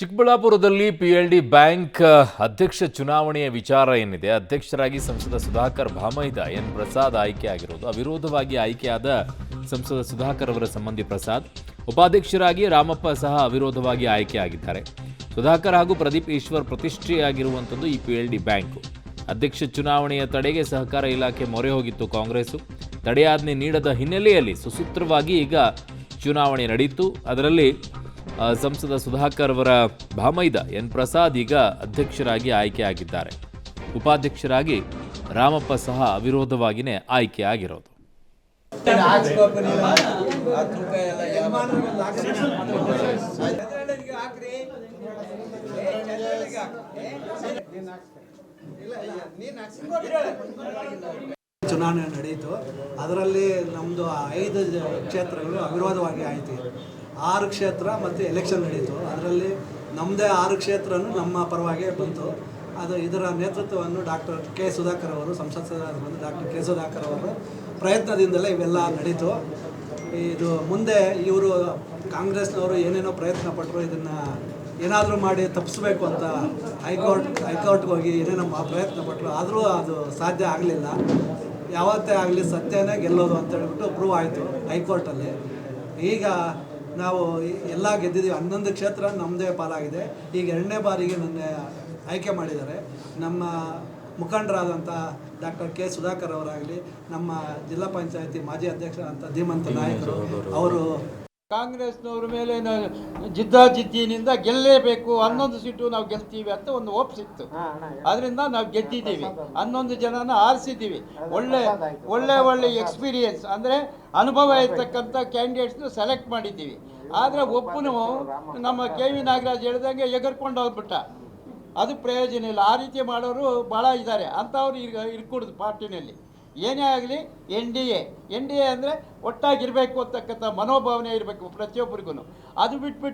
ಚಿಕ್ಕಬಳ್ಳಾಪುರದಲ್ಲಿ PLD bank ಅಧ್ಯಕ್ಷ ಚುನಾವಣೆಯ ವಿಚಾರ ಏನಿದೆ, ಅಧ್ಯಕ್ಷರಾಗಿ ಸಂಸದ ಸುಧಾಕರ್ ಭಾಮೈದ ಎನ್ ಪ್ರಸಾದ್ ಆಯ್ಕೆಯಾಗಿರೋದು. ಅವಿರೋಧವಾಗಿ ಆಯ್ಕೆಯಾದ ಸಂಸದ ಸುಧಾಕರ್ ಅವರ ಸಂಬಂಧಿ ಪ್ರಸಾದ್, ಉಪಾಧ್ಯಕ್ಷರಾಗಿ ರಾಮಪ್ಪ ಸಹ ಅವಿರೋಧವಾಗಿ ಆಯ್ಕೆಯಾಗಿದ್ದಾರೆ. ಸುಧಾಕರ್ ಹಾಗೂ ಪ್ರದೀಪ್ ಈಶ್ವರ್ ಪ್ರತಿಷ್ಠೆಯಾಗಿರುವಂಥದ್ದು ಈ ಪಿಎಲ್ಡಿ ಬ್ಯಾಂಕ್. ಅಧ್ಯಕ್ಷ ಚುನಾವಣೆಯ ತಡೆಗೆ ಸಹಕಾರ ಇಲಾಖೆ ಮೊರೆ ಹೋಗಿತ್ತು ಕಾಂಗ್ರೆಸ್. ತಡೆಯಾಜ್ಞೆ ನೀಡದ ಹಿನ್ನೆಲೆಯಲ್ಲಿ ಸುಸೂತ್ರವಾಗಿ ಈಗ ಚುನಾವಣೆ ನಡೆಯಿತು. ಅದರಲ್ಲಿ ಸಂಸದ ಸುಧಾಕರ್ ಅವರ ಭಾಮೈದ ಎನ್ ಪ್ರಸಾದ್ ಈಗ ಅಧ್ಯಕ್ಷರಾಗಿ ಆಯ್ಕೆಯಾಗಿದ್ದಾರೆ. ಉಪಾಧ್ಯಕ್ಷರಾಗಿ ರಾಮಪ್ಪ ಸಹ ಅವಿರೋಧವಾಗಿಯೇ ಆಯ್ಕೆಯಾಗಿರೋದು. ಚುನಾವಣೆ ನಡೆಯಿತು. ಅದರಲ್ಲಿ ನಮ್ಮದು 5 ಕ್ಷೇತ್ರಗಳು ಅವಿರೋಧವಾಗಿ ಆಯಿತು. 6 ಕ್ಷೇತ್ರ ಮತ್ತು ಎಲೆಕ್ಷನ್ ನಡೀತು. ಅದರಲ್ಲಿ ನಮ್ಮದೇ 6 ಕ್ಷೇತ್ರನೂ ನಮ್ಮ ಪರವಾಗಿ ಬಂತು. ಇದರ ನೇತೃತ್ವವನ್ನು ಡಾಕ್ಟರ್ ಕೆ ಸುಧಾಕರ್ ಅವರು, ಸಂಸದರಾದ ಡಾಕ್ಟರ್ ಕೆ ಸುಧಾಕರ್ ಅವರು ಪ್ರಯತ್ನದಿಂದಲೇ ಇವೆಲ್ಲ ನಡೀತು. ಇದು ಮುಂದೆ ಇವರು ಕಾಂಗ್ರೆಸ್ನವರು ಏನೇನೋ ಪ್ರಯತ್ನ ಪಟ್ಟರು, ಇದನ್ನು ಏನಾದರೂ ಮಾಡಿ ತಪ್ಪಿಸ್ಬೇಕು ಅಂತ ಹೈಕೋರ್ಟ್ಗೆ ಹೋಗಿ ಏನೇನೋ ಪ್ರಯತ್ನ ಪಟ್ಟರು. ಆದರೂ ಅದು ಸಾಧ್ಯ ಆಗಲಿಲ್ಲ. ಯಾವತ್ತೇ ಆಗಲಿ ಸತ್ಯನೇ ಗೆಲ್ಲೋದು ಅಂತ ಹೇಳ್ಬಿಟ್ಟು ಪ್ರೂವ್ ಆಯಿತು ಹೈಕೋರ್ಟಲ್ಲಿ. ಈಗ ನಾವು ಎಲ್ಲ ಗೆದ್ದಿದ್ದೀವಿ. 11 ಕ್ಷೇತ್ರ ನಮ್ಮದೇ ಪಾಲಾಗಿದೆ. ಈಗ 2ನೇ ಬಾರಿಗೆ ನನ್ನ ಆಯ್ಕೆ ಮಾಡಿದ್ದಾರೆ. ನಮ್ಮ ಮುಖಂಡರಾದಂಥ ಡಾಕ್ಟರ್ ಕೆ ಸುಧಾಕರ್ ಅವರಾಗಲಿ, ನಮ್ಮ ಜಿಲ್ಲಾ ಪಂಚಾಯತಿ ಮಾಜಿ ಅಧ್ಯಕ್ಷರಾದಂಥ ಧೀಮಂತ ನಾಯಕರು ಅವರು ಕಾಂಗ್ರೆಸ್ನವ್ರ ಮೇಲೆ ಜಿದ್ದಾಜಿದ್ದಿನಿಂದ ಗೆಲ್ಲೇಬೇಕು, 11 ಸೀಟು ನಾವು ಗೆಲ್ತೀವಿ ಅಂತ ಒಂದು ಹೋಪ್ ಸಿಕ್ತು. ಅದರಿಂದ ನಾವು ಗೆದ್ದಿದ್ದೀವಿ. 11 ಜನನ ಆರಿಸಿದ್ದೀವಿ. ಒಳ್ಳೆ ಎಕ್ಸ್ಪೀರಿಯನ್ಸ್ ಅಂದರೆ ಅನುಭವ ಇರ್ತಕ್ಕಂಥ ಕ್ಯಾಂಡಿಡೇಟ್ಸ್ನ ಸೆಲೆಕ್ಟ್ ಮಾಡಿದ್ದೀವಿ. ಆದರೆ ಒಬ್ಬನು ನಮ್ಮ KV ನಾಗರಾಜ್ ಹೇಳ್ದಂಗೆ ಎಗರ್ಕೊಂಡು ಹೋಗ್ಬಿಟ್ಟ. ಅದು ಪ್ರಯೋಜನ ಇಲ್ಲ. ಆ ರೀತಿ ಮಾಡೋರು ಭಾಳ ಇದ್ದಾರೆ. ಅಂಥವ್ರು ಇರ್ಕೂಡ್ದು ಪಾರ್ಟಿನಲ್ಲಿ. ಏನೇ ಆಗಲಿ ಎನ್ ಡಿ ಎ ಅಂದರೆ ಒಟ್ಟಾಗಿರಬೇಕು ಅಂತಕ್ಕಂಥ ಮನೋಭಾವನೆ ಇರಬೇಕು ಪ್ರತಿಯೊಬ್ಬರಿಗೂ. ಅದು ಬಿಟ್ಬಿಟ್ಟು